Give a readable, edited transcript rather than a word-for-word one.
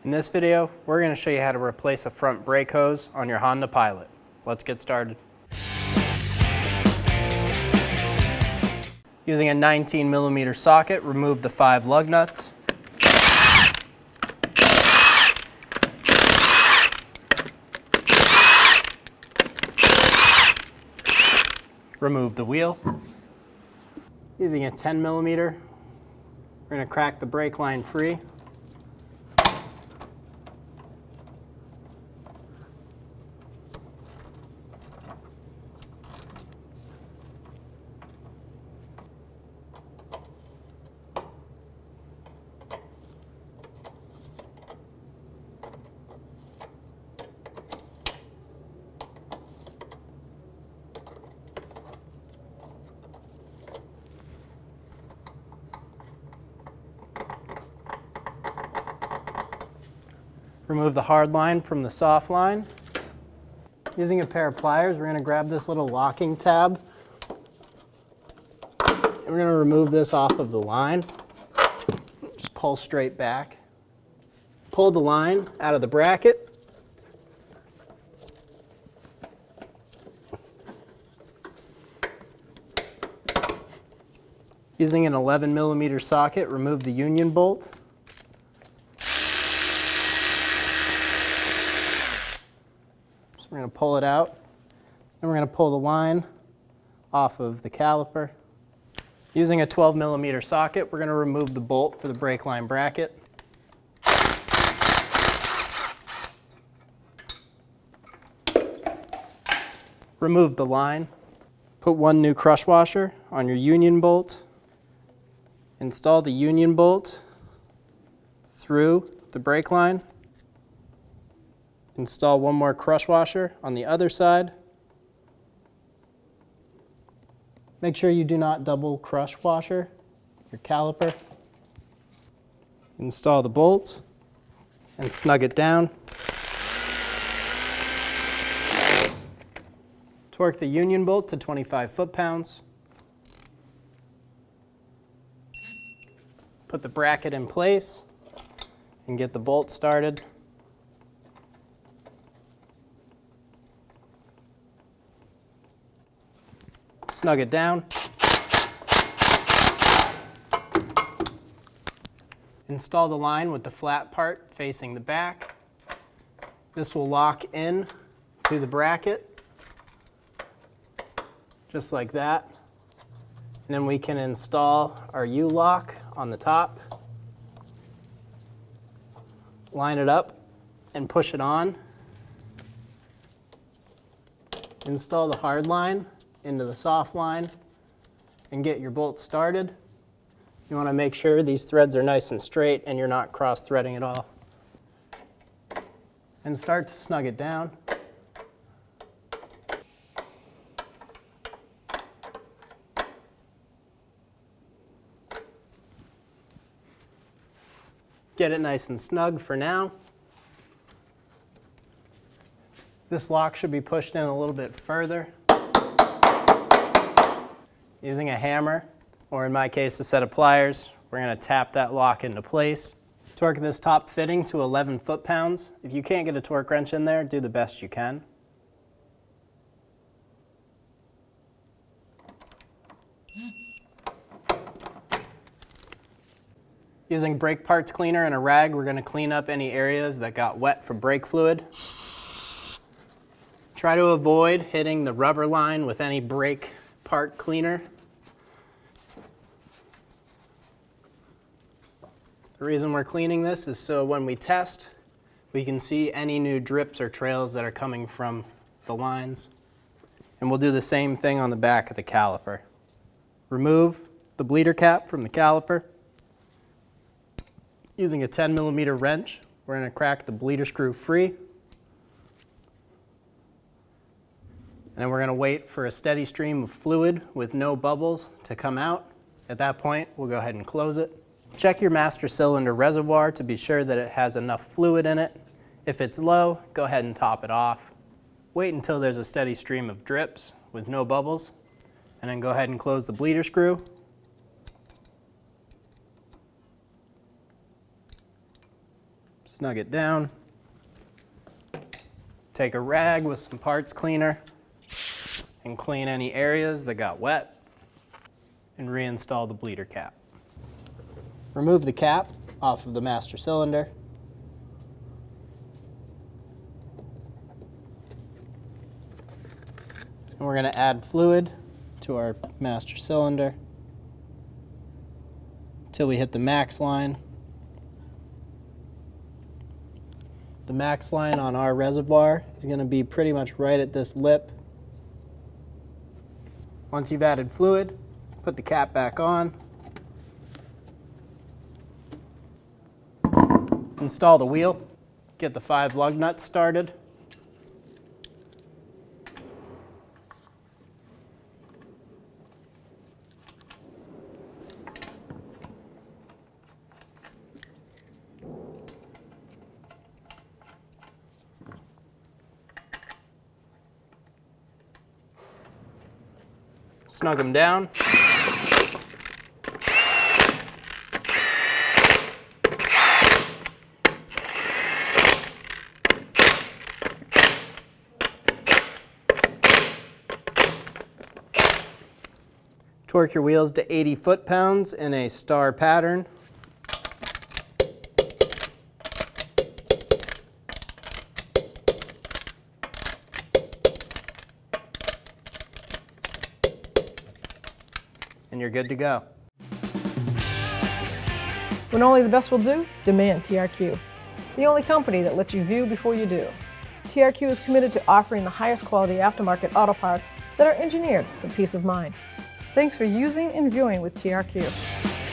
In this video, we're going to show you how to replace a front brake hose on your Honda Pilot. Let's get started. Using a 19mm socket, remove the 5 lug nuts. Remove the wheel. Using a 10mm, we're going to crack the brake line free. Remove the hard line from the soft line. Using a pair of pliers, we're going to grab this little locking tab. And we're going to remove this off of the line. Just pull straight back. Pull the line out of the bracket. Using an 11mm socket, remove the union bolt. We're going to pull it out, and we're going to pull the line off of the caliper. Using a 12mm socket, we're going to remove the bolt for the brake line bracket. Remove the line. Put 1 new crush washer on your union bolt. Install the union bolt through the brake line. Install 1 more crush washer on the other side. Make sure you do not double crush washer your caliper. Install the bolt and snug it down. Torque the union bolt to 25 foot-pounds. Put the bracket in place and get the bolt started. Snug it down. Install the line with the flat part facing the back. This will lock in to the bracket, just like that. And then we can install our U-lock on the top. Line it up and push it on. Install the hard line into the soft line and get your bolt started. You want to make sure these threads are nice and straight and you're not cross-threading at all. And start to snug it down. Get it nice and snug for now. This lock should be pushed in a little bit further. Using a hammer, or in my case a set of pliers, we're going to tap that lock into place. Torque this top fitting to 11 foot-pounds. If you can't get a torque wrench in there, do the best you can. Using brake parts cleaner and a rag, we're going to clean up any areas that got wet from brake fluid. Try to avoid hitting the rubber line with any brake part cleaner. The reason we're cleaning this is so when we test, we can see any new drips or trails that are coming from the lines. And we'll do the same thing on the back of the caliper. Remove the bleeder cap from the caliper. Using a 10mm wrench, we're going to crack the bleeder screw free. And then we're going to wait for a steady stream of fluid with no bubbles to come out. At that point, we'll go ahead and close it. Check your master cylinder reservoir to be sure that it has enough fluid in it. If it's low, go ahead and top it off. Wait until there's a steady stream of drips with no bubbles, and then go ahead and close the bleeder screw. snug it down. Take a rag with some parts cleaner and clean any areas that got wet and reinstall the bleeder cap. Remove the cap off of the master cylinder. And we're going to add fluid to our master cylinder until we hit the max line. The max line on our reservoir is going to be pretty much right at this lip. Once you've added fluid, put the cap back on. Install the wheel. Get the 5 lug nuts started. Snug them down. Torque your wheels to 80 foot-pounds in a star pattern. And you're good to go. When only the best will do, demand TRQ. The only company that lets you view before you do. TRQ is committed to offering the highest quality aftermarket auto parts that are engineered for peace of mind. Thanks for using and viewing with TRQ.